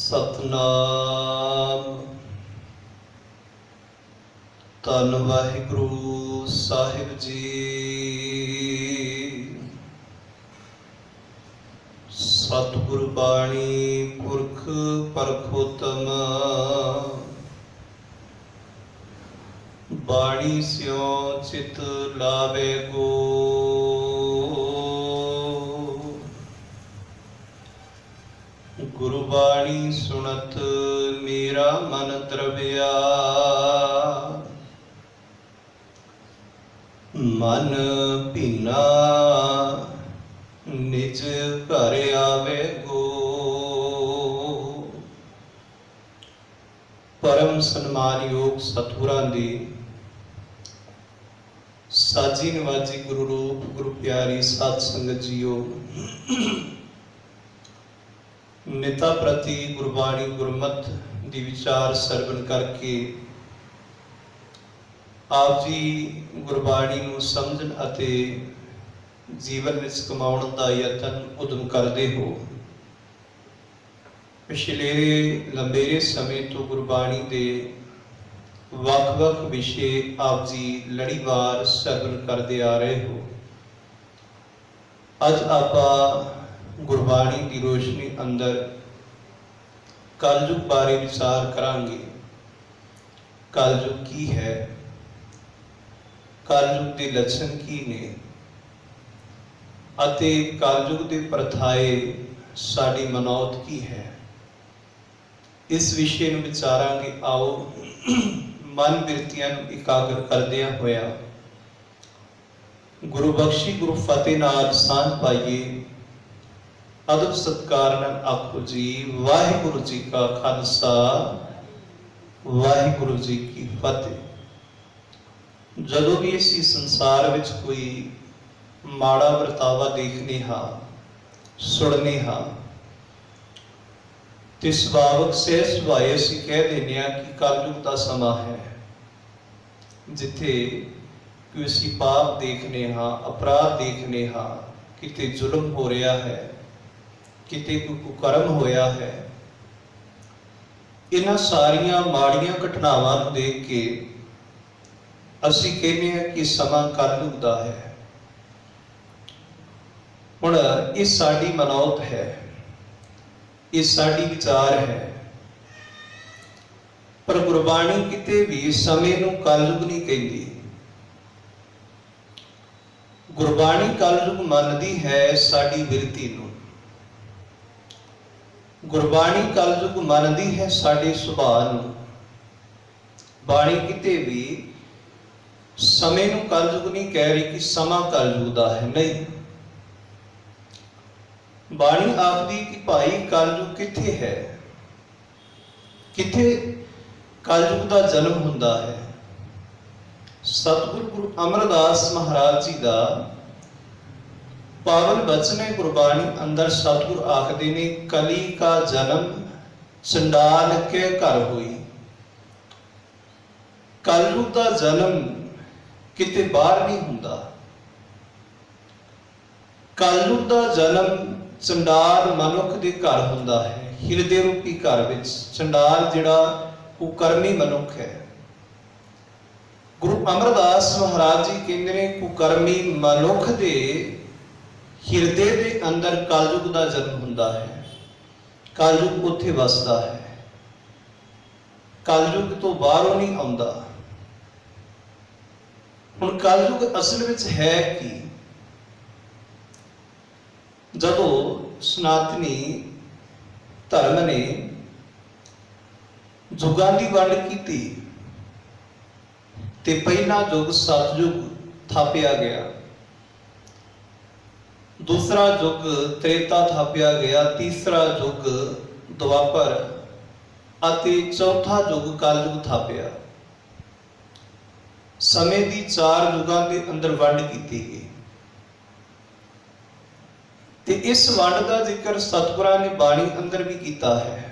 सतनाम। धन वाहिगुरु साहिब जी। सतगुरु बाणी पुरख परखोतम। बाणी स्यों चित लावे गो। गुरु बाणी सुनत मेरा मन द्रव्या। मन भीना निज घर आवे गो। परम सन्मानयोग सतगुरां दी साजी नवाजी गुरु रूप गुरु प्यारी साध संगत जीओ। निता प्रति गुरबाणी गुरमत दी विचार सरवण करके आप जी गुरबाणी नूं समझण अते जीवन विच कमाउण दा यतन उद्यम करदे हो। पिछले लंबेरे समय तो गुरबाणी दे ਵੱਖ-ਵੱਖ विषय आप जी लड़ीवार सरवण करते आ रहे हो। अज आपां गुरबाणी की रोशनी अंदर कलयुग बारे विचार करांगे। कलयुग की है, कलयुग के लक्षण की ने अते कलयुग के प्रथाए साडी मनौत की है। इस विषय में विचारांगे। आओ मन बिरतियां एकाग्र करदियां होया गुरु बख्शी गुरु फतेह नाल सांझ पाइए। अदब सत्कार नाल आखो जी वाहिगुरु जी का खालसा वाहिगुरु जी की फतेह। जदों भी इसी संसार विच कोई माड़ा वरतावा देखने हाँ सुनने हाँ ते सुभावक से सुभाए असीं कह देने कि कलयुग का समा है, जिथे कोई असीं पाप देखने हाँ अपराध देखने हाँ, किते जुल्म हो रहा है, किते कोई कुकर्म होया है। इन्हां सारियां माड़ियां घटनावां नूं देख के असीं कहने हैं कि समा कलयुग दा है। हुण इह साडी मनौत है, ये साडी विचार है, पर गुरबाणी किते भी समय नूं कलयुग नहीं कहती। गुरबाणी कलयुग मनदी है साडी बिरती नूं। गुरबाणी कलयुग मनदी है साडे सुभाअ नूं। बाणी किते भी समय नूं कलयुग नहीं कह रही कि समा कलयुग दा है, नहीं। बाणी आखदी कि भाई कलयुग किथे है, किथे कलयुग का जन्म हुंदा है। सतगुरु गुरु अमरदास महाराज जी का पावन बचन है गुरबाणी अंदर। सतगुरु आखदे ने कली का जन्म चंडाल के घर हुई। कलयुग का जन्म किते बाहर नहीं हुंदा। कलयुग का जन्म चंडाल मनुख के घर हुंदा है, हिरदे रूपी घर विच। चंडाल जिहड़ा कुकर्मी मनुख है। गुरु अमरदास महाराज जी कहते हैं कुकर्मी मनुख दे हिरदे दे अंदर कलयुग का जन्म हुंदा है। कलयुग उत्थे वसदा है, कलयुग तो बाहरों नहीं आउंदा। हुण कलयुग असल विच है कि जदों सनातनी धर्म ने जुगां दी वंड कीती ते पहला युग सतयुग थापिया गया, दूसरा युग त्रेता थापिया गया, तीसरा युग द्वापर अते चौथा युग कलयुग थापिया। समय दी चार युगां के अंदर वंड कीती गई। ते इस वंड का जिक्र सतगुरां ने बाणी अंदर भी किया है।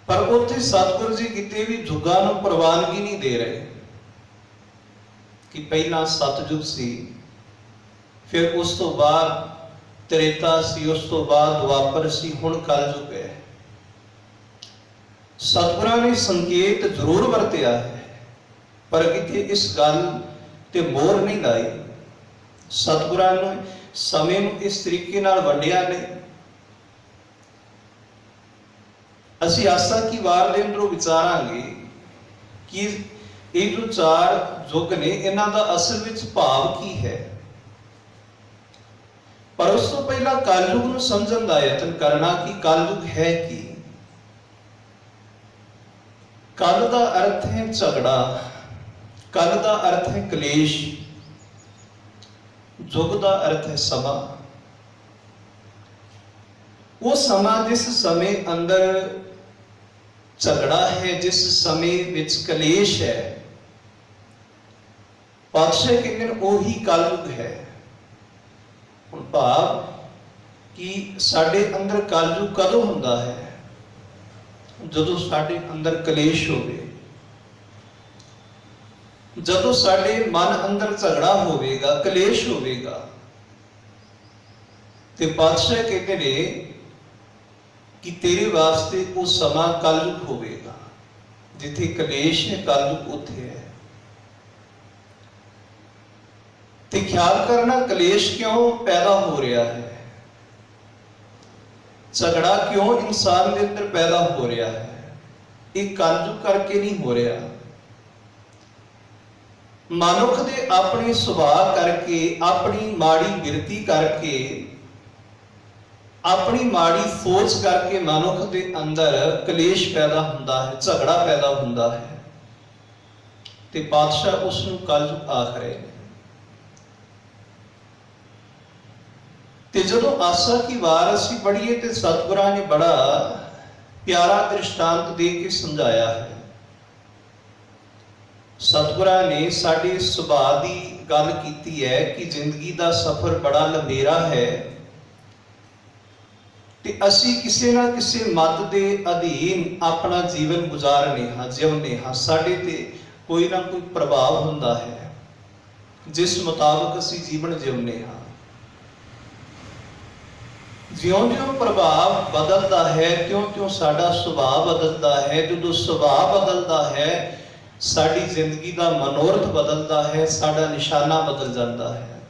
पर उत्थे सतगुरु जी किते भी युगां नूं प्रवानगी नहीं दे रहे कि पहला सतयुग सी, फिर उस तो बाद त्रेता सी, उस तो बाद द्वापर सी, हुण कलयुग है। सतगुरां ने संकेत जरूर वरतिया है, पर किते इस गल ते मोहर नहीं लाई। सतगुरां ने समय नूं इस तरीके नाल वंडिया नहीं। असीं आसा की वार दे अंदरों विचारांगे कि ये जो चार युग ने, इन्हां दा असल विच भाव की है। पर उस तो पहला कलयुग नूं समझण दा यतन करना कि कलयुग है की। कल का अर्थ है झगड़ा, कल का अर्थ है कलेश, युग का अर्थ है समा। वो समा जिस समय अंदर झगड़ा है, जिस समय विच कलेश है, पातशाह कहते हैं वही कलयुग है। हुण भाव कि साडे अंदर कलयुग कदों हुंदा है? जदों साडे अंदर कलेश होवे, जदों साडे मन अंदर झगड़ा होवेगा, कलेश होवेगा। ते पातशाह कहते ने कि तेरे वास्ते वो समा कलयुग होवेगा। जिथे कलेश है, कलयुग उथे है। ते ख्याल करना, कलेश क्यों पैदा हो रहा है, झगड़ा क्यों इंसान के अंदर पैदा हो रहा है? एक कलयुग करके नहीं हो रहा। मनुख दे अपने सुभाव करके, अपनी माड़ी बिरती करके, अपनी माड़ी सोच करके मनुख दे अंदर कलेश पैदा हुंदा है, झगड़ा पैदा हुंदा है। ते पातशाह उसनूं कलयुग आख रहे हैं। ते जदों आसा की वार असीं पढ़ीए ते सतगुरां ने बड़ा प्यारा दृष्टांत दे के समझाया है। सतगुरां ने साडे सुभाव की गल कीती है कि जिंदगी का सफर बड़ा लंबेरा है ते असीं किसी ना किसी मत के अधीन अपना जीवन गुजारने हाँ, जिउने हाँ। साडे ते कोई ना कोई प्रभाव हुंदा है जिस मुताबिक असीं जीवन जिउने हाँ। ज्यों-ज्यों प्रभाव बदलता है, त्यों-त्यों साडा सुभाव बदलता है। जो सुभाव बदलता है, साडी जिंदगी का मनोरथ बदलता है, साडा निशाना बदल जाता है।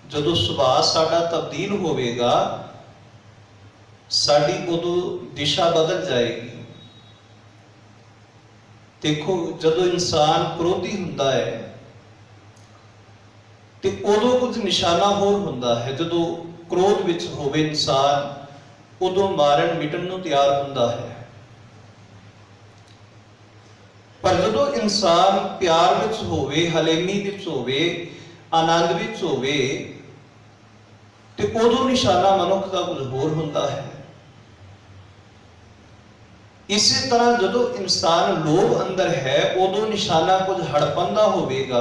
जो सुभाव साडा तब्दील होवेगा, साडी उदों दिशा बदल जाएगी। देखो, जदों इंसान क्रोधी हुंदा है ते उदों कुछ निशाना होर हुंदा है। जदों क्रोध विच होवे इंसान, उदों मारन मिटन नूं तैयार हुंदा है। पर जदों इंसान प्यार विच होवे, हलेमी विच होवे, आनंद विच होवे, ते उदों निशाना मनुख का कुछ होर हुंदा है। इसी तरह जदों इंसान लोभ अंदर है, उदों निशाना कुछ हड़पन दा होवेगा।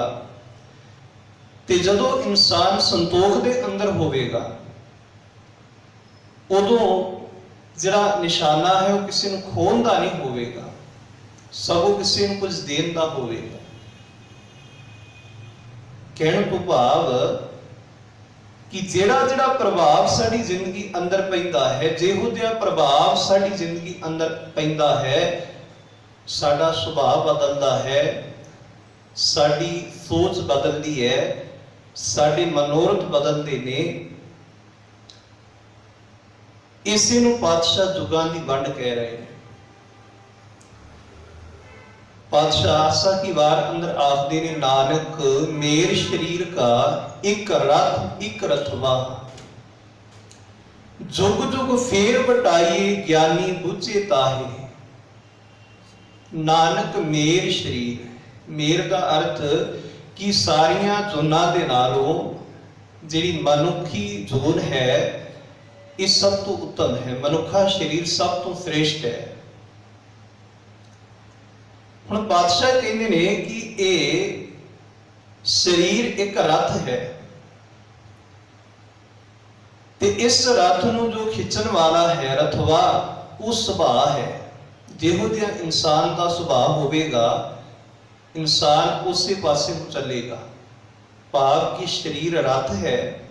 ते जदों इंसान संतोख दे अंदर होवेगा, उदों जिहड़ा निशाना है वो किसी नूं खोण दा नहीं होवेगा, सगों किसी नूं कुछ देण दा होवेगा। कहण तो भाव कि जिहड़ा प्रभाव साडी जिंदगी अंदर पैंदा है, जिहो जिहा प्रभाव साडी जिंदगी अंदर पैंदा है, साडा सुभाव बदलदा है, साडी सोच बदलदी है, साडे मनोरथ बदलदे ने। इसी नूं पातशाह जुगां दी वंड कह रहे हैं। पातशाह आसा की वार अंदर आखदे ने, नानक मेर शरीर का एक रथ एक रथवा, जुग जुग फेर बटाइए ज्ञानी बुझे ताहे। नानक मेर शरीर, मेर का अर्थ कि सारियां जोनां दे नालों जिहड़ी मनुखी जोन है, ये सब तो उत्तम है। मनुखा शरीर सब तो श्रेष्ठ है। हुण पातशाह कहते ने कि ये शरीर एक रथ है, ते इस रथ नूं जो खिंचण वाला है, रथवा, वो सुभाव है। जिहो जिहा इंसान का सुभाव होवेगा, इंसान उसी पासे को चलेगा। भाव कि शरीर रथ है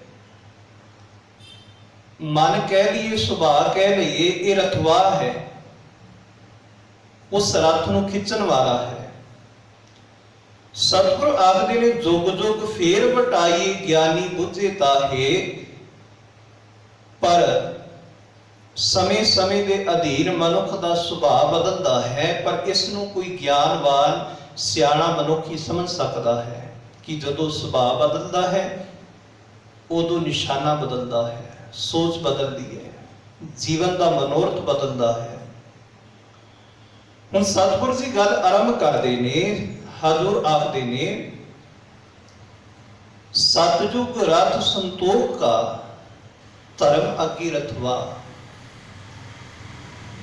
मन कह लीए, सुभाव कह लीए, ये रथवा है, उस रथ नूं खिंचण वाला है। सतगुर आखदे ने जुग जुग फेर वटाई, ज्ञानी बुझे ताहे। पर समय समय के अधीन मनुख का सुभाव बदलता है, पर इसनूं कोई ज्ञानवान सियाणा मनुख ही समझ सकता है कि जदों सुभाव बदलता है उदों निशाना बदलता है, सोच बदलती है, जीवन का मनोरथ बदलता है। हुण सतगुर जी गल आरंभ करते ने, हजूर आखते ने, सतयुग रथ संतोख का, धर्म अगे रथवा।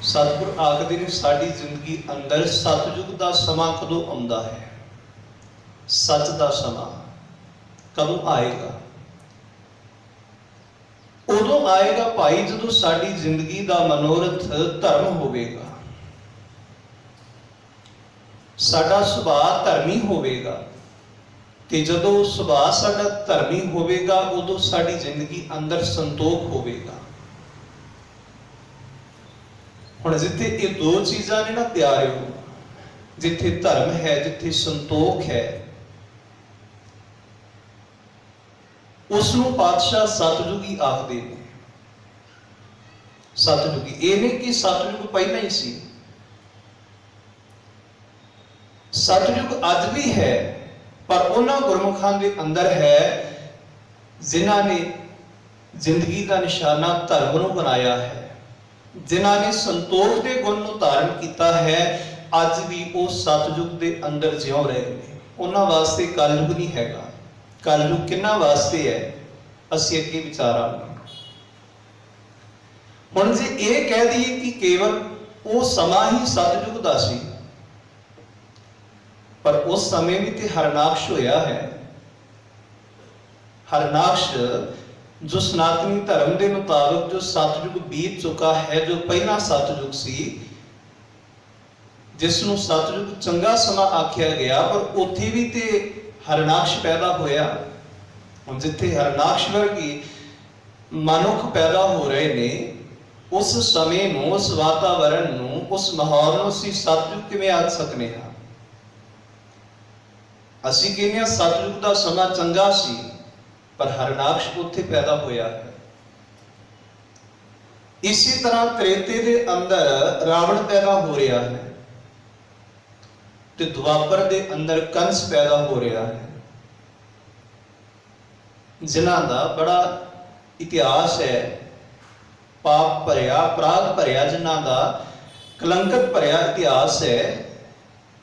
सतगुर आखते ने साडी जिंदगी अंदर सतयुग का समा कदों आउंदा है, सच का समा कदों आएगा? उदों आएगा भाई जदों साडी जिंदगी का मनोरथ धर्म होवेगा, साडा सुभाव धर्मी होवेगा। ते जदों सुभाव साडा धर्मी होवेगा उदों साडी जिंदगी अंदर संतोख होवेगा। हुण जिथे ये दो चीज़ां ने ना प्यारिओ, जिथे धर्म है, जिथे संतोख है, उसनूं पातशाह सतयुगी आखदे ने। सतयुगी ये नहीं कि सतयुग पहला ही सी, सतयुग अज भी है, पर उन्हां गुरमुखां दे अंदर है जिन्हां ने जिंदगी का निशाना धर्म नूं बनाया है, जिन्हां ने संतोख के गुण नूं धारण किया है। अज भी वो सतयुग के अंदर जिउं रहे हैं। उन्हां वास्ते कलयुग नहीं हैगा। कलयुग किन्हां वास्ते है, असीं अगे विचारांगे। हुण जे ये कह दईए कि केवल वो समा ही सतयुग दा सी, पर उस समय भी तो हरनाक्ष होया है। हरनाक्ष जो सनातनी धर्म के मुताबिक जो सतयुग बीत चुका है, जो पहला सतयुग सी, जिसनों सतयुग चंगा समा आख्या गया, पर उत्थे भी ते हरनाक्ष पैदा होया। हुण जिथे हरनाक्ष वर्गी मनुख पैदा हो रहे ने, उस समय नूं, उस वातावरण नूं, उस माहौल नूं असीं सतयुग किवें आख सकने हां? असीं कहने सतयुग का समा चंगा सी, पर हरनाक्ष उत्थे पैदा होया है। इसी तरह त्रेते के अंदर रावण पैदा हो रहा है, तो द्वापर के अंदर कंस पैदा हो रहा है, जिन्हां दा बड़ा इतिहास है, पाप भरिया, अपराध भरिया, जिन्हां दा कलंकत भरिया इतिहास है।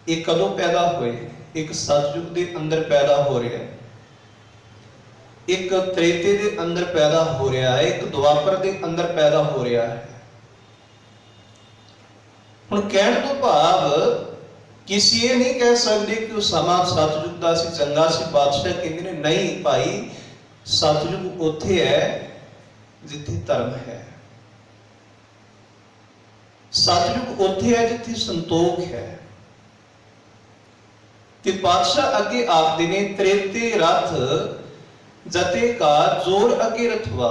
ये कदों पैदा हुए? एक सतयुग के अंदर पैदा हो रहा है, एक त्रेते के अंदर पैदा हो रहा है, एक द्वापर के अंदर पैदा हो रहा है। हुण कहण तो भाव किसी ये नहीं कह सकते कि वह समा सतयुग का सी, चंगा सी। बादशाह कहते ने नहीं भाई, सतयुग उत्थे है जिथे धर्म है, सतयुग उत्थे है जिथे संतोख है। कि पातशाह अगे आखदे ने, त्रेते रथ जते का जोर अगे रथवा।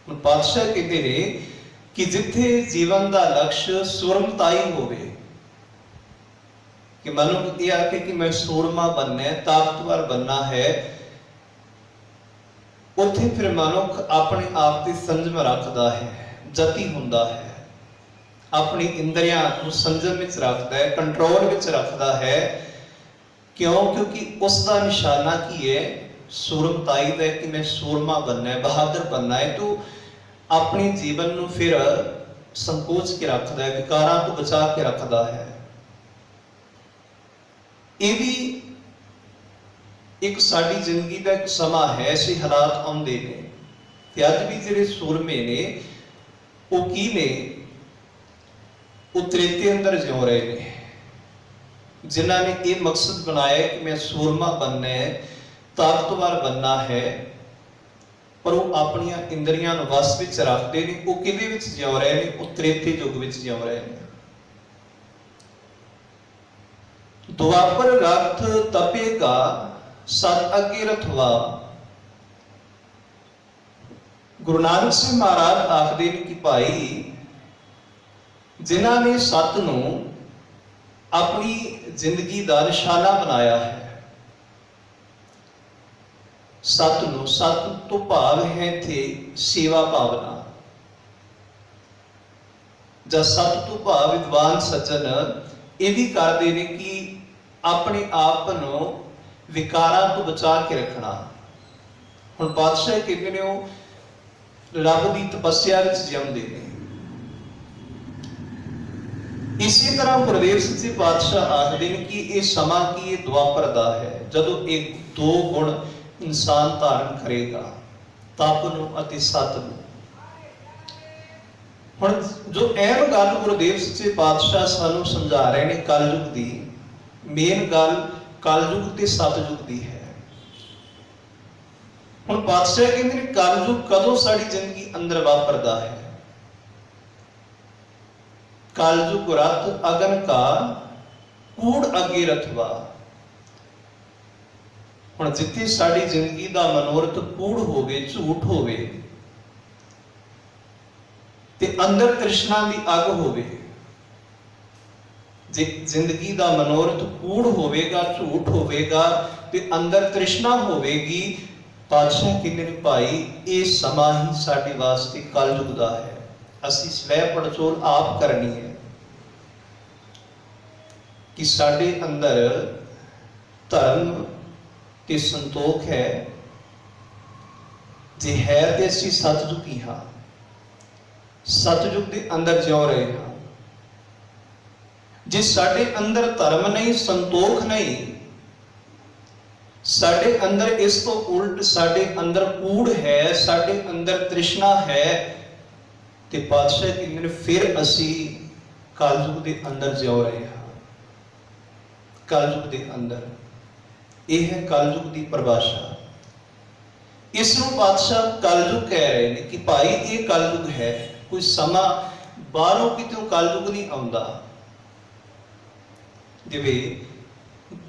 पातशाह कहते ने कि जिथे जीवन का लक्ष्य सूरमताई होवे, कि मनुख ये आखे कि मैं सूरमा बनना है, ताकतवर बनना है, उत्थे फिर मनुख अपने आप की संजम रखता है, जती हुंदा है, अपनी इंद्रियां को संजम विच रखता है, कंट्रोल विच रखता है। क्यों? क्योंकि उसका निशाना की है, सूरमताई का, कि मैं सूरमा बनना है, बहादुर बनना है। तो अपने जीवन को फिर संकोच के रखता है, विकारां तो बचा के रखता है। ये भी एक साड़ी जिंदगी का एक समा है, ऐसे हालात आउंदे ने। ते अज भी जिहड़े सूरमे ने वो की ने, वो त्रेते अंदर जिउ रहे ने, जिन्हों ने ये मकसद बनाया कि मैं सूरमा बनना है, ताकतवर बनना है, पर वो अपन इंद्रियां वस में रखते हैं। वो किहदे विच जिउ रहे हैं? वो त्रेते युग में जिउ रहे हैं। द्वापर रथ तपेगा, सत अगे रथवा। गुरु नानक साहब महाराज आखते हैं कि भाई जिन्हों ने सत नूं अपनी जिंदगी का निशाना बनाया है, सत नूं, सत तो भाव है थे सेवा भावना, ਜਾਂ सत तो भाव विद्वान सज्जन ये भी करते हैं कि अपने आप नूं विकारां तो बचा के रखना। हुण पातशाह कहते ने वो रब की तपस्या विच जिउंदे ने। इसी तरह गुरुदेव सच्चे पातशाह आखते हैं कि ये समा की ये द्वापर दा है जदों एक दो गुण इंसान धारण करेगा, तप नूं अते सत नूं। हुण जो अहम गल गुरुदेव सच्चे पातशाह सानू समझा रहे हैं कलयुग की, मेन गल कलयुग ते सतयुग की है। हुण पातशाह कहते हैं कलयुग कदों साडी जिंदगी अंदर वापरदा है? कलयुग रथ अगन का कूड़ अगे रथवा। हुण जिथे साडी जिंदगी का मनोरथ कूड़ होवे, झूठ होवे ते अंदर तृष्णा की अग होवे, जे जिंदगी का मनोरथ कूड़ होवेगा, झूठ होवेगा ते अंदर तृष्णा होवेगी, पातशाह कहते हैं भाई ये समा ही साडे वास्ते कलयुग दा है। असीं स्वै पड़चोल आप करनी है कि साडे अंदर धर्म ते संतोख है, जे है ते असीं सतयुगी हाँ, सतयुग के अंदर जिउ रहे हाँ। जे साडे अंदर धर्म नहीं, संतोख नहीं, साडे अंदर इस तो उल्ट साडे अंदर कूड़ है, साडे अंदर तृष्णा है, ते पातशाह कहते हैं फिर असी कलयुग के अंदर जिउ रहे हाँ। कलयुग के अंदर यह है कलयुग की परिभाषा। इसनूं पातशाह कलयुग कह रहे हैं कि भाई ये कलयुग है, कोई समा बाहरों कितों कलयुग नहीं आउंदा। जिवें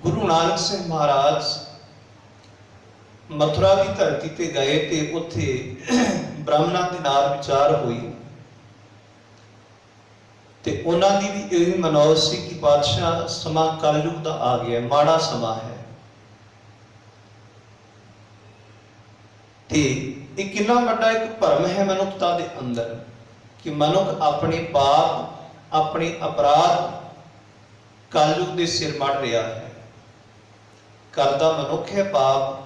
गुरु नानक साहब महाराज मथुरा की धरती ते गए ते उत्थे ब्राह्मणां दे नाल विचार हुई ते उन्हां दी भी यही मनौत सी कि पातशाह समा कलयुग दा आ गया, माड़ा समा है। ते एक कितना बड़ा एक भरम है मनुखता दे अंदर कि मनुख अपने पाप, अपने अपराध कलयुग के सिर मढ़ रहा है। करता मनुख है पाप,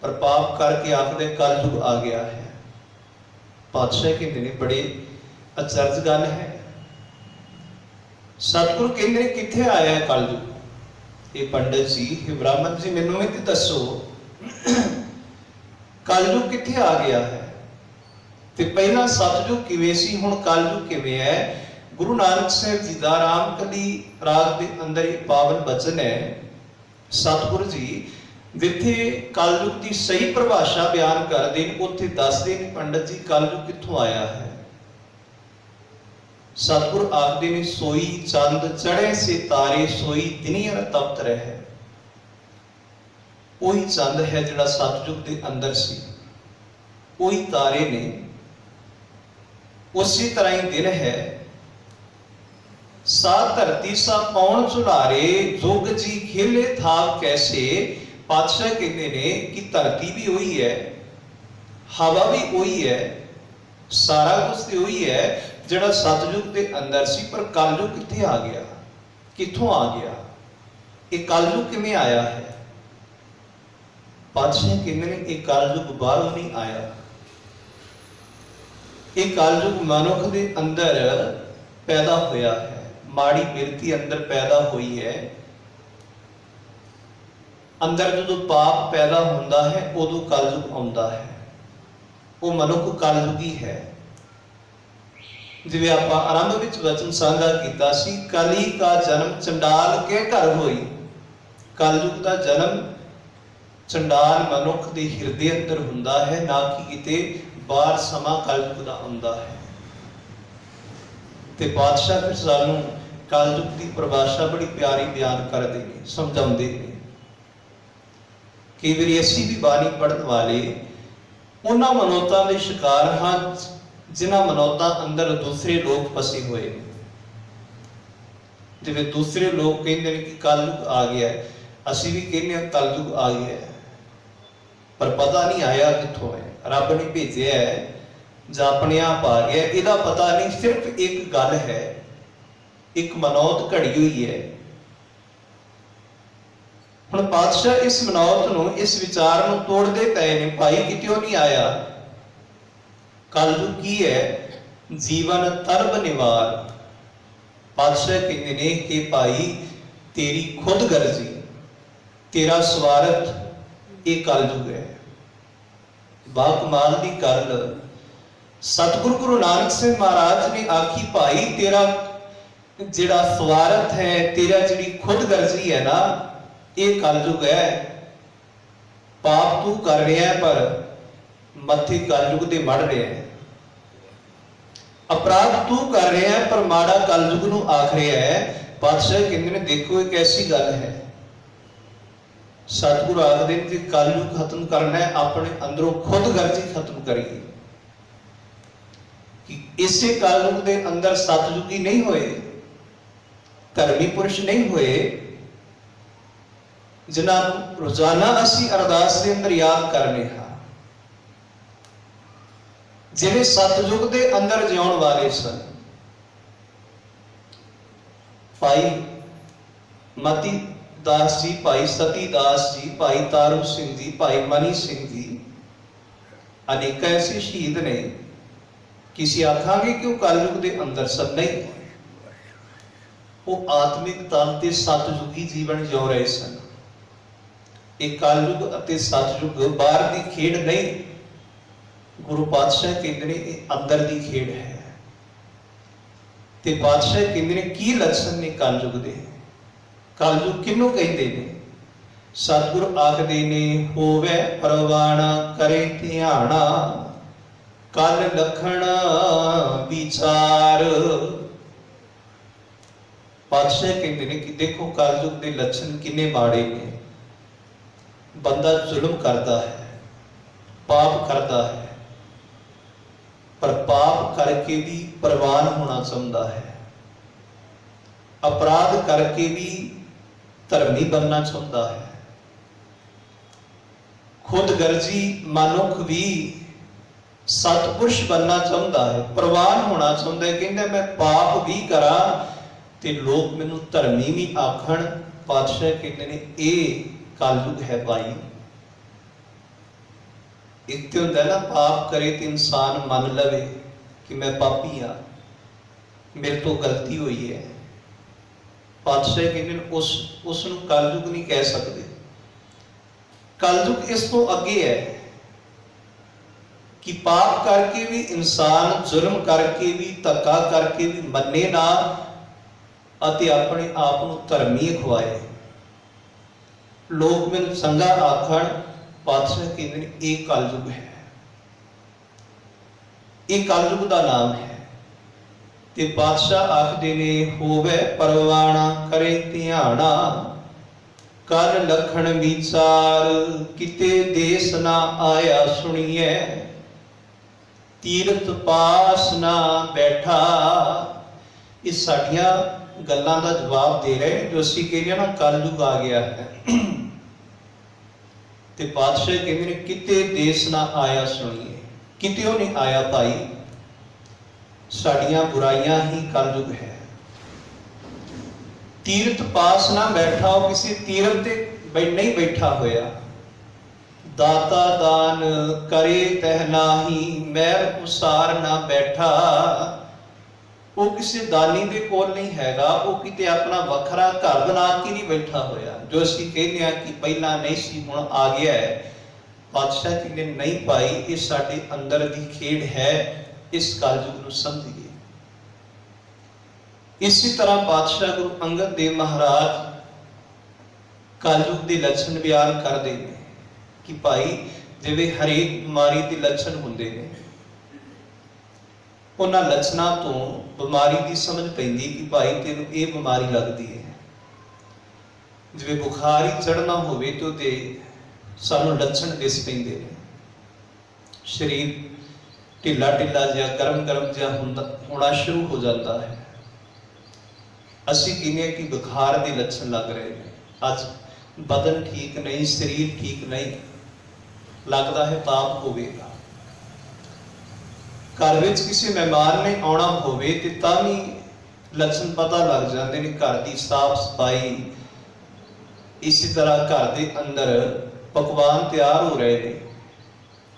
पर पाप करके आखदे कलयुग आ गया है। पातशाह कहते हैं बड़े अचरज गल है। सतगुरु कहते हैं कित्थे आया है कलयुग? ये पंडित जी, ये ब्राह्मण जी, मैनूं भी दसो कलयुग कित्थे आ गया है? ते पहला सतयुग किवें सी, हुण कलयुग किवें है? गुरु नानक साहब जी का रामकली राग के अंदर एक पावन बचन है। सतगुरु जी जिथे कलयुग की सही परिभाषा बयान करते हैं उत्थे दसदे ने पंडित जी कलयुग कित्थों आया है। सतगुरु आखदे ने सोई चंद चढ़े से तारे, सोई दिनियर तपत रहे। वही चंद है जिहड़ा सतयुग के अंदर सी, वही तारे ने, उसी तरह ही दिन है। सा धरती सा पौन झुलारे, जोग जी खेले थाप कैसे। पातशाह कहते हैं कि धरती भी वही है, हवा भी वही है, सारा कुछ तो वही है जिहड़ा सतयुग के अंदर सी। पर कलयुग कित्थे आ गया, कित्थों आ गया? ये कलयुग किवें आया है? पातशाह कहते हैं ये कलयुग बाहरों नहीं आया, ये कलयुग मनुख के अंदर पैदा होया है। माड़ी बिरती अंदर पैदा हुई है। अंदर जो पाप पैदा होता है उदों कलयुग आउंदा है। वो मनुख कलयुगी है। जिवें आपां आरंभ विच वचन साझा कीता सी, कली का जन्म चंडाल के घर होई। कलयुग का जन्म चंडाल मनुख के हिरदे अंदर हुंदा है, ना कि किते बाहर समा कलयुग का आउंदा है। ते पातशाह फिर सानू कलयुग की परिभाषा बड़ी प्यारी बयान करते हैं, समझाते हैं। कई बार असी भी बाणी पढ़ने वाले ਉਹਨਾਂ ਮਨੌਤਾਂ ਦੇ ਸ਼ਿਕਾਰ ਹਾਂ ਜਿਨ੍ਹਾਂ ਮਨੌਤਾਂ ਅੰਦਰ ਦੂਸਰੇ ਲੋਕ ਫਸੇ ਹੋਏ ਨੇ। ਜਿਵੇਂ ਦੂਸਰੇ ਲੋਕ ਕਹਿੰਦੇ ਨੇ ਕਿ ਕਲਯੁਗ ਆ ਗਿਆ, ਅਸੀਂ ਵੀ ਕਹਿੰਦੇ ਹਾਂ ਕਲਯੁਗ ਆ ਗਿਆ, ਪਰ ਪਤਾ ਨਹੀਂ ਆਇਆ ਕਿੱਥੋਂ ਹੈ। ਰੱਬ ਨੇ ਭੇਜਿਆ ਹੈ ਜਾਂ ਆਪਣੇ ਆਪ ਆ ਗਿਆ, ਇਹਦਾ ਪਤਾ ਨਹੀਂ। ਸਿਰਫ ਇੱਕ ਗੱਲ ਹੈ, ਇੱਕ ਮਨੌਤ ਘੜੀ ਹੋਈ ਹੈ। ਹੁਣ ਪਾਤਸ਼ਾਹ ਇਸ ਮਨੌਤ ਨੂੰ, ਇਸ ਵਿਚਾਰ ਨੂੰ ਤੋੜਦੇ ਪਏ ਨੇ। ਭਾਈ ਕਿਤਿਓਂ ਨਹੀਂ ਆਇਆ, ਕਲਯੁਗ ਕੀ ਹੈ? ਜੀਵਨ ਤਰਬ ਨਿਵਾਰ। ਪਾਤਸ਼ਾਹ ਕਹਿੰਦੇ ਨੇ ਕਿ ਭਾਈ ਤੇਰੀ ਖੁਦਗਰਜ਼ੀ, ਤੇਰਾ ਸਵਾਰਥ, ਇਹ ਕਲਯੁਗ ਹੈ। ਬਾਕਮਾਲ ਦੀ ਗੱਲ ਸਤਿਗੁਰੂ ਗੁਰੂ ਨਾਨਕ ਸਾਹਿਬ ਮਹਾਰਾਜ ਨੇ ਆਖੀ, ਭਾਈ ਤੇਰਾ ਜਿਹੜਾ ਸਵਾਰਥ ਹੈ, ਤੇਰਾ ਜਿਹੜੀ ਖੁਦਗਰਜ਼ੀ ਹੈ ਨਾ, ਇਹ ਕਲਯੁਗ ਹੈ। ਪਾਪ ਤੂੰ ਕਰ ਰਿਹਾ ਪਰ ਮੱਥੇ ਕਲਯੁਗ ਦੇ ਮੜ ਰਿਹਾ ਹੈ। ਅਪਰਾਧ ਤੂੰ ਕਰ ਰਿਹਾ ਹੈ ਪਰ ਮਾੜਾ ਕਲਯੁਗ ਨੂੰ ਆਖ ਰਿਹਾ ਹੈ। ਪਾਤਸ਼ਾਹ ਕਹਿੰਦੇ ਨੇ ਦੇਖੋ ਇਹ ਕੈਸੀ ਗੱਲ ਹੈ। ਸਤਿਗੁਰੂ ਆਖਦੇ ਨੇ ਕਿ ਕਲਯੁਗ ਖਤਮ ਕਰਨਾ ਹੈ, ਆਪਣੇ ਅੰਦਰੋਂ ਖੁਦਗਰਜ਼ੀ ਖਤਮ ਕਰੀਏ। ਕਿ ਇਸੇ ਕਲਯੁਗ ਦੇ ਅੰਦਰ ਸਤਿਯੁਗੀ ਨਹੀਂ ਹੋਏ, ਧਰਮੀ ਪੁਰਸ਼ ਨਹੀਂ ਹੋਏ, ਜਿਨ੍ਹਾਂ ਨੂੰ ਰੋਜ਼ਾਨਾ ਅਸੀਂ ਅਰਦਾਸ ਦੇ ਅੰਦਰ ਯਾਦ ਕਰਨੇ ਹਾਂ, ਜਿਹੜੇ ਸਤਿਯੁਗ ਦੇ ਅੰਦਰ ਜਿਉਣ ਵਾਲੇ ਸਨ। ਭਾਈ ਮਤੀ ਦਾਸ ਜੀ, ਭਾਈ ਸਤੀ ਦਾਸ ਜੀ, ਭਾਈ ਤਾਰੂ ਸਿੰਘ ਜੀ, ਭਾਈ ਮਨੀ ਸਿੰਘ ਜੀ, ਅਨੇਕ ਐਸੇ ਸ਼ਹੀਦ ਨੇ। ਕਿਸੇ ਆਖਾਂਗੇ ਕਿ ਉਹ ਕਲਯੁਗ ਦੇ ਅੰਦਰ ਸਨ, ਨਹੀਂ, ਉਹ ਆਤਮਿਕ ਤਲ ਤੇ ਸਤਿਯੁਗੀ ਜੀਵਨ ਜਿਉ ਰਹੇ ਸਨ। ਇਹ ਕਲਯੁਗ ਅਤੇ ਸਤਿਯੁਗ ਬਾਹਰ ਦੀ ਖੇਡ ਨਹੀਂ, ਗੁਰੂ ਪਾਤਸ਼ਾਹ ਕਹਿੰਦੇ ਨੇ ਇਹ ਅੰਦਰ ਦੀ ਖੇਡ ਹੈ। ਤੇ ਪਾਤਸ਼ਾਹ ਕਹਿੰਦੇ ਨੇ ਕੀ ਲੱਛਣ ਨੇ ਕਲਯੁਗ ਦੇ? ਕਲਯੁਗ ਕਿਹਨੂੰ ਕਹਿੰਦੇ ਨੇ? ਸਤਿਗੁਰ ਆਖਦੇ ਨੇ, ਹੋਵੇ ਪ੍ਰਵਾਣਾ ਕਰੇ ਧਿਆਣਾ, ਕਲ ਲਖਣ ਵਿਚਾਰ। ਪਾਤਸ਼ਾਹ ਕਹਿੰਦੇ ਨੇ ਕਿ ਦੇਖੋ ਕਲਯੁਗ ਦੇ ਲੱਛਣ ਕਿੰਨੇ ਮਾੜੇ ਨੇ। ਬੰਦਾ ਜ਼ੁਲਮ ਕਰਦਾ ਹੈ, ਪਾਪ ਕਰਦਾ ਹੈ, ਪਰ ਪਾਪ ਕਰਕੇ ਵੀ ਪ੍ਰਵਾਨ ਹੋਣਾ ਚਾਹੁੰਦਾ ਹੈ। ਅਪਰਾਧ ਕਰਕੇ ਵੀ ਧਰਮੀ ਬਣਨਾ ਚਾਹੁੰਦਾ ਹੈ। ਖੁਦਗਰਜ਼ੀ ਮਨੁੱਖ ਵੀ ਸਤਪੁਰਸ਼ ਬਣਨਾ ਚਾਹੁੰਦਾ ਹੈ, ਪ੍ਰਵਾਨ ਹੋਣਾ ਚਾਹੁੰਦਾ ਹੈ। ਕਹਿੰਦਾ ਮੈਂ ਪਾਪ ਵੀ ਕਰਾਂ ਤੇ ਲੋਕ ਮੈਨੂੰ ਧਰਮੀ ਵੀ ਆਖਣ। ਪਾਤਸ਼ਾਹ ਕਹਿੰਦੇ ਨੇ ਇਹ ਕਲਯੁਗ ਹੈ ਭਾਈ। ਇੱਕ ਤੇ ਹੁੰਦਾ ਨਾ, ਪਾਪ ਕਰੇ ਤੇ ਇਨਸਾਨ ਮੰਨ ਲਵੇ ਕਿ ਮੈਂ ਪਾਪੀ ਹਾਂ, ਮੇਰੇ ਤੋਂ ਗਲਤੀ ਹੋਈ ਹੈ। ਪਾਤਸ਼ਾਹ ਕਹਿੰਦੇ ਨੇ ਉਸ ਨੂੰ ਕਲਯੁਗ ਨਹੀਂ ਕਹਿ ਸਕਦੇ। ਕਲਯੁਗ ਇਸ ਤੋਂ ਅੱਗੇ ਹੈ ਕਿ ਪਾਪ ਕਰਕੇ ਵੀ ਇਨਸਾਨ, ਜ਼ੁਲਮ ਕਰਕੇ ਵੀ, ਧੱਕਾ ਕਰਕੇ ਵੀ ਮੰਨੇ ਨਾ ਅਤੇ ਆਪਣੇ ਆਪ ਨੂੰ ਧਰਮੀ ਅਖਵਾਏ। ਲੋਕ ਮੈਨੂੰ ਚੰਗਾ ਆਖਣ। ਪਾਤਸ਼ਾਹ ਕਹਿੰਦੇ ਨੇ ਇਹ ਕਲਯੁਗ ਹੈ, ਇਹ ਕਲਯੁਗ ਦਾ ਨਾਮ ਹੈ। ਤੇ ਪਾਤਸ਼ਾਹ ਆਖਦੇ ਨੇ, ਹੋਵੇ ਪਰਵਾਣਾ ਕਰੇ ਧਿਆਣਾ, ਕਲ ਲਖਣ ਵਿਚਾਰ, ਕਿਤੇ ਦੇਸ ਨਾ ਆਇਆ ਸੁਣੀਐ, ਤੀਰਥ ਪਾਸ ਨਾ ਬੈਠਾ। ਇਹ ਸਾਡੀਆਂ ਗੱਲਾਂ ਦਾ ਜਵਾਬ ਦੇ ਰਹੇ ਜੋ ਅਸੀਂ ਕਹਿੰਦੇ ਨਾ ਕਲਯੁਗ ਆ ਗਿਆ ਹੈ। ਤੇ ਪਾਤਸ਼ਾਹ ਕਹਿੰਦੇ ਨੇ ਕਿਤੇ ਦੇਸ ਨਾ ਆਇਆ ਸੁਣੀਏ। ਕਿਤਿਓਂ ਨਹੀਂ ਆਇਆ ਭਾਈ, ਸਾਡੀਆਂ ਬੁਰਾਈਆਂ ਹੀ ਕਲਯੁਗ ਹੈ। ਤੀਰਥ ਪਾਸ ਨਾ ਬੈਠਾ, ਉਹ ਕਿਸੇ ਤੀਰਥ ਤੇ ਨਹੀਂ ਬੈਠਾ ਹੋਇਆ। ਦਾਤਾ ਦਾਨ ਕਰੇ ਤਹਿ ਨਾਹੀ, ਮੈਲ ਉਸਾਰ ਨਾ ਬੈਠਾ। ਉਹ ਕਿਸੇ ਦਾਨੀ ਦੇ ਕੋਲ ਨਹੀਂ ਹੈਗਾ, ਉਹ ਕਿਤੇ ਆਪਣਾ ਵੱਖਰਾ ਘਰ ਬਣਾ ਕੇ ਨਹੀਂ ਬੈਠਾ ਹੋਇਆ। ਜੋ ਅਸੀਂ ਕਹਿੰਦੇ ਹਾਂ ਕਿ ਪਹਿਲਾਂ ਨਹੀਂ ਸੀ ਹੁਣ ਆ ਗਿਆ ਹੈ। ਪਾਤਸ਼ਾਹ ਕਹਿੰਦੇ ਨਹੀਂ ਭਾਈ, ਇਹ ਸਾਡੇ ਅੰਦਰ ਦੀ ਖੇਡ ਹੈ, ਇਸ ਕਲਯੁਗ ਨੂੰ ਸਮਝੀਏ। ਇਸੇ ਤਰ੍ਹਾਂ ਪਾਤਸ਼ਾਹ ਗੁਰੂ ਅੰਗਦ ਦੇਵ ਮਹਾਰਾਜ ਕਲਯੁਗ ਦੇ ਲੱਛਣ ਬਿਆਨ ਕਰਦੇ ਨੇ ਕਿ ਭਾਈ ਜਿਵੇਂ ਹਰੇਕ ਬਿਮਾਰੀ ਦੇ ਲੱਛਣ ਹੁੰਦੇ ਨੇ, ਉਹਨਾਂ ਲੱਛਣਾਂ ਤੋਂ ਬਿਮਾਰੀ ਦੀ ਸਮਝ ਪੈਂਦੀ ਕਿ ਭਾਈ ਤੈਨੂੰ ਇਹ ਬਿਮਾਰੀ ਲੱਗਦੀ ਹੈ। ਜਿਵੇਂ ਬੁਖਾਰ ਹੀ ਚੜ੍ਹਨਾ ਹੋਵੇ ਤੇ ਉਹਦੇ ਸਾਨੂੰ ਲੱਛਣ ਦਿਸ ਪੈਂਦੇ ਨੇ। शरीर ढिला ढिला जिहा गरम गरम जिहा होना शुरू हो जाता है। असी कहने कि बुखार के लक्षण लग रहे हैं, अज बदन ठीक नहीं, शरीर ठीक नहीं, लगता है पाप होवेगा। घर में किसी मेहमान ने आना होवे ते तां भी लक्षण पता लग जाते हैं। घर की साफ सफाई, इसी तरह घर के अंदर पकवान तैयार हो रहे हैं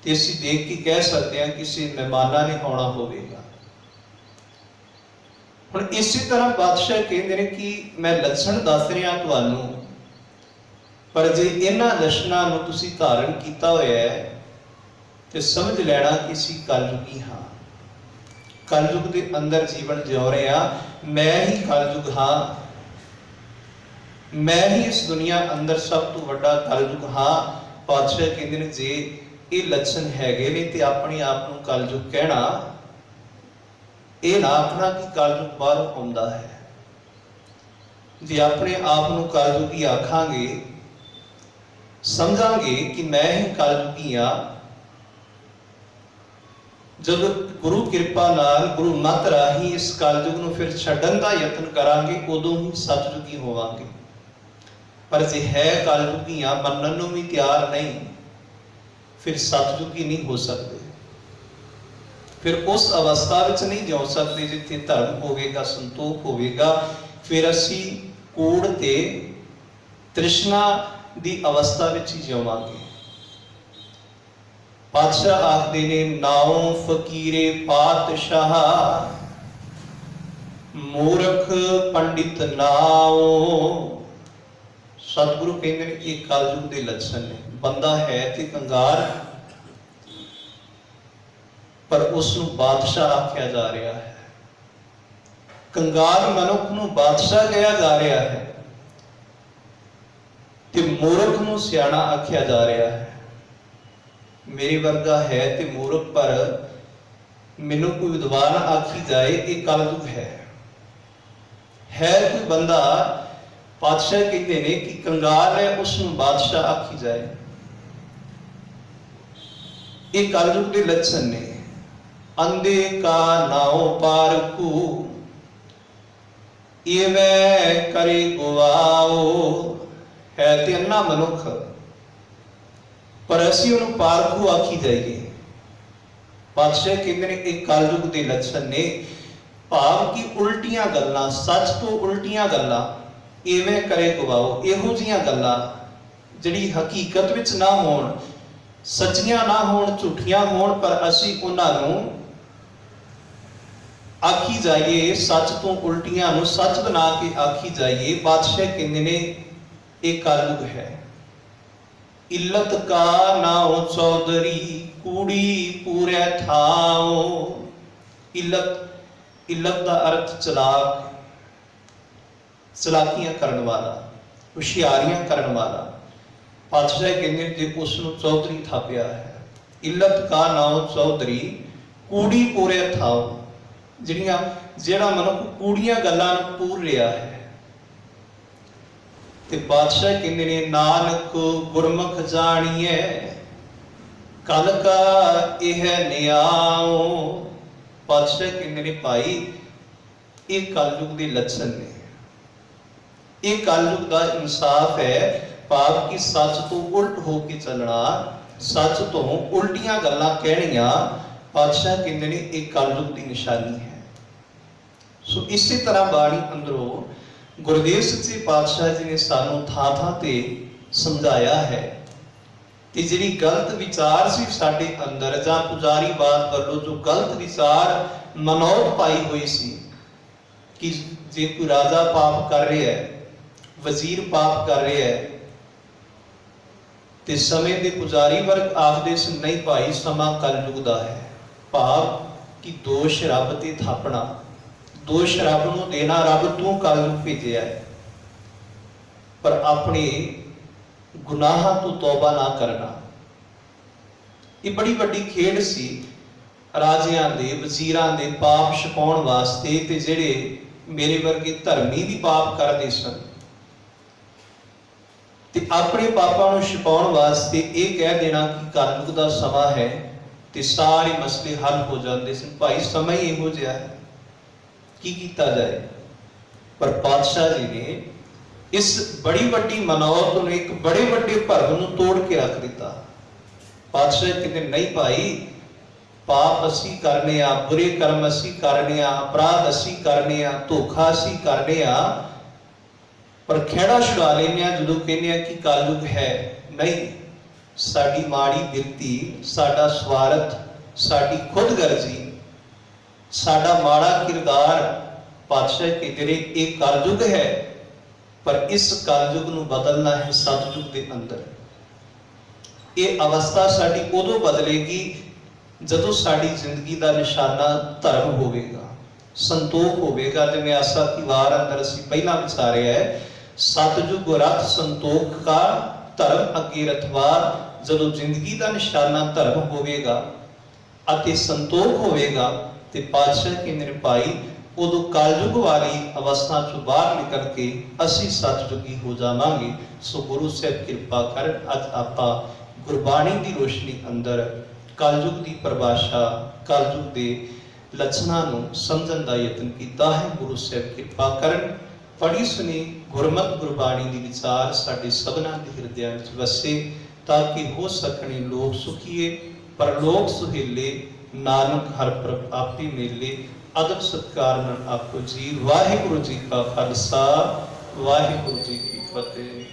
तो असी देख के कह सकते हैं किसी मेहमाना ने आना होवेगा। हुण इसी तरह बादशाह कहते हैं कि मैं लक्षण दस रहा तुहानूं, पर जे इन्हां लक्षणां नूं तुसीं धारण कीता होया है तो समझ लेना कि असीं कलयुगी हाँ। कलयुग के अंदर जीवन जिउ रहे हैं। मैं ही कलयुग हाँ, मैं ही इस दुनिया अंदर सब तो वड्डा कलयुग हाँ। पातशाह कहते हैं जे ये लक्षण हैगे ने ते अपने आप को कलयुग कहना, ये ना आखना कि कलयुग बाहरों आउंदा है। जे अपने आप को कलयुगी आखांगे, समझांगे कि मैं ही कलयुगी हाँ, जब गुरु कृपा नाल गुरु मत राही इस कलयुग नूं फिर छड्डण दा यतन करांगे, उदों ही सतयुगी होवांगे। पर जे है कलयुगी हाँ, मनण नूं भी तैयार नहीं, फिर सतयुगी नहीं हो सकते। फिर उस अवस्था विच नहीं जिउ सकते जिथे धर्म होवेगा, संतोख होवेगा। फिर असी कूड़ ते तृष्णा दी अवस्था विच ही जिउवांगे। पातशाह आखदे ने नाओ फकीरे पातशाह, मूर्ख पंडित नाओ। सतगुरु कहते हैं ये कलयुग के लक्षण ने। बंदा है तो कंगार, पर उसनूं बादशाह आख्या जा रहा है। कंगार मनुख नूं बादशाह कहा जा रहा है ते मूर्ख नूं सियाणा आख्या जा रहा है। मेरे वर्गा है ते मूर्ख, पर मैनू कोई विद्वान आखी जाए ये कलयुग है कोई बंदा, पातशाह कहते हैं कि कंगाल है उसनूं बादशाह आखी जाए, ये कलयुग के लक्षण ने। अंधे का नाओ पारखू, इवें करे गुवाओ। है ते अन्ना मनुख, पर असी उन्हें पारखू आखी जाइए। पातशाह कहते हैं एक कलयुग के लक्षण ने, भाव की उल्टियां गल्लां, सच तो उल्टियां गल्लां, इवें करे गवाओ। इहो जिहियां गल्लां जिहड़ी हकीकत विच ना होण, सच्चियां ना होण, झूठियां होण, पर असी उन्हां नूं आखी जाइए, सच तो उल्टियां नूं सच बना के आखी जाइए। बादशाह कहते ने एक कलयुग है। इल्लत का नाओ चौधरी, कूड़ी पूरे थाओ। इल्लत का अर्थ चलाक, चलाकियां करने वाला, होशियारियां करने वाला। पातशाह कहते जे उसनूं चौधरी थापिया है। इल्लत का नाओ चौधरी, कूड़ी पूरे थाओ। जिहड़ा मनुख कूड़ियां गल्लां नूं पूर रहा है। ते बादशाह कहते ने नानक गुरमुख जानिए, कल का यह न्याओ। पातशाह कहते ने भाई ये कलयुग के लक्षण ने, ये कलयुग का इंसाफ है। भाव की सच तो उल्ट होके चलना, सच तो उल्टियां गल्लां कहणियां, पातशाह कहते ने एक कलयुग की निशानी है। सो इसी तरह बाणी अंदरों गुरदेव सच्चे पातशाह जी ने सानू थां थां ते समझाया है। ते जिहड़ी गलत विचार सी साडे अंदर, जां पुजारी बात वालों जो गलत विचार मनौत पाई हुई सी कि जे कोई राजा पाप कर रहा है, वजीर पाप कर रहा है, ते समय के पुजारी वर्ग आखदे सी नहीं भाई समा कलयुग दा है। भाव कि दोष रब ते थापना, दोष रब नूं देना, रब तू कलयुग भेजिया है, पर अपने गुनाहां तो तौबा ना करना। ये बड़ी वड्डी खेड सी राजियां दे, वजीरां दे पाप छुपाउण वास्ते। ते जिहड़े मेरे वर्गे धर्मी भी पाप करदे सन, ते अपने पापां नूं छुपाउण वास्ते ये कह देना कि कलयुग दा समा है, ਤੇ ਸਾਰੇ ਮਸਲੇ ਹੱਲ ਹੋ ਜਾਂਦੇ ਸਨ। ਭਾਈ ਸਮਾਂ ਹੀ ਇਹੋ ਜਿਹਾ ਹੈ, ਕੀ ਕੀਤਾ ਜਾਏ। ਪਰ ਪਾਤਸ਼ਾਹ ਜੀ ਨੇ ਇਸ ਬੜੀ ਵੱਡੀ ਮਨੌਤ ਨੂੰ, ਇੱਕ ਬੜੇ ਵੱਡੇ ਭਰਮ ਨੂੰ ਤੋੜ ਕੇ ਰੱਖ ਦਿੱਤਾ। ਪਾਤਸ਼ਾਹ ਕਹਿੰਦੇ ਨਹੀਂ ਭਾਈ, ਪਾਪ ਅਸੀਂ ਕਰਨੇ ਆ, ਬੁਰੇ ਕਰਮ ਅਸੀਂ ਕਰਨੇ ਆ, ਅਪਰਾਧ ਅਸੀਂ ਕਰਨੇ ਆ, ਧੋਖਾ ਅਸੀਂ ਕਰਨੇ ਆ, ਪਰ ਖਹਿੜਾ ਛੁਡਾ ਲੈਂਦੇ ਆ ਜਦੋਂ ਕਹਿੰਦੇ ਆ ਕਿ ਕਲਯੁਗ ਹੈ। ਨਹੀਂ, ਸਾਡੀ ਮਾੜੀ ਬਿਰਤੀ, ਸਾਡਾ ਸਵਾਰਥ, ਸਾਡੀ ਖੁਦਗਰਜ਼ੀ, ਸਾਡਾ ਮਾੜਾ ਕਿਰਦਾਰ, ਪਾਤਸ਼ਾਹ ਕਹਿੰਦੇ ਨੇ ਇਹ ਕਲਯੁਗ ਹੈ। ਪਰ ਇਸ ਕਲਯੁਗ ਨੂੰ ਬਦਲਣਾ ਹੈ ਸਤਯੁਗ ਦੇ ਅੰਦਰ। ਇਹ ਅਵਸਥਾ ਸਾਡੀ ਉਦੋਂ ਬਦਲੇਗੀ ਜਦੋਂ ਸਾਡੀ ਜ਼ਿੰਦਗੀ ਦਾ ਨਿਸ਼ਾਨਾ ਧਰਮ ਹੋਵੇਗਾ, ਸੰਤੋਖ ਹੋਵੇਗਾ। ਜਿਵੇਂ ਆਸਾ ਕੀ ਵਾਰ ਅੰਦਰ ਅਸੀਂ ਪਹਿਲਾਂ ਵਿਚਾਰਿਆ ਹੈ, ਸਤਯੁਗ ਰਥ ਸੰਤੋਖ ਕਾ, ਧਰਮ ਅੱਗੇ ਰਥਵਾਰ। ਜਦੋਂ ਜ਼ਿੰਦਗੀ ਦਾ ਨਿਸ਼ਾਨਾ ਧਰਮ ਹੋਵੇਗਾ ਅਤੇ ਸੰਤੋਖ ਹੋਵੇਗਾ ਤੇ ਪਾਤਸ਼ਾਹ ਕਹਿੰਦੇ ਨੇ ਭਾਈ ਉਦੋਂ ਕਲਯੁਗ ਵਾਲੀ ਅਵਸਥਾ ਚੋਂ ਬਾਹਰ ਨਿਕਲ ਕੇ ਅਸੀਂ ਸਤਯੁਗੀ ਹੋ ਜਾਵਾਂਗੇ। ਸੋ ਗੁਰੂ ਸਾਹਿਬ ਕਿਰਪਾ ਕਰਨ ਅੱਜ ਆਪਾਂ ਗੁਰਬਾਣੀ ਦੀ ਰੋਸ਼ਨੀ ਅੰਦਰ ਕਲਯੁਗ ਦੀ ਪਰਿਭਾਸ਼ਾ, ਕਲਯੁਗ ਦੇ ਲੱਛਣਾਂ ਨੂੰ ਸਮਝਣ ਦਾ ਯਤਨ ਕੀਤਾ ਹੈ। ਗੁਰੂ ਸਾਹਿਬ ਕਿਰਪਾ ਕਰਨ ਪੜ੍ਹੀ ਸੁਣੀ ਗੁਰਮਤਿ ਗੁਰਬਾਣੀ ਦੀ ਵਿਚਾਰ ਸਾਡੇ ਸਭਨਾਂ ਦੇ ਹਿਰਦਿਆਂ ਵਿੱਚ ਵਸੇ, ਤਾਂ ਕਿ ਹੋ ਸਕਣੇ ਲੋਕ ਸੁਖੀਏ ਪਰਲੋਕ ਸੁਹੇਲੇ, ਨਾਨਕ ਹਰਿ ਪ੍ਰਭ ਆਪੇ ਮੇਲੇ। ਅਦਬ ਸਤਿਕਾਰ ਨਾਲ ਆਖੋ ਜੀ ਵਾਹਿਗੁਰੂ ਜੀ ਕਾ ਖਾਲਸਾ, ਵਾਹਿਗੁਰੂ ਜੀ ਕੀ ਫਤਿਹ।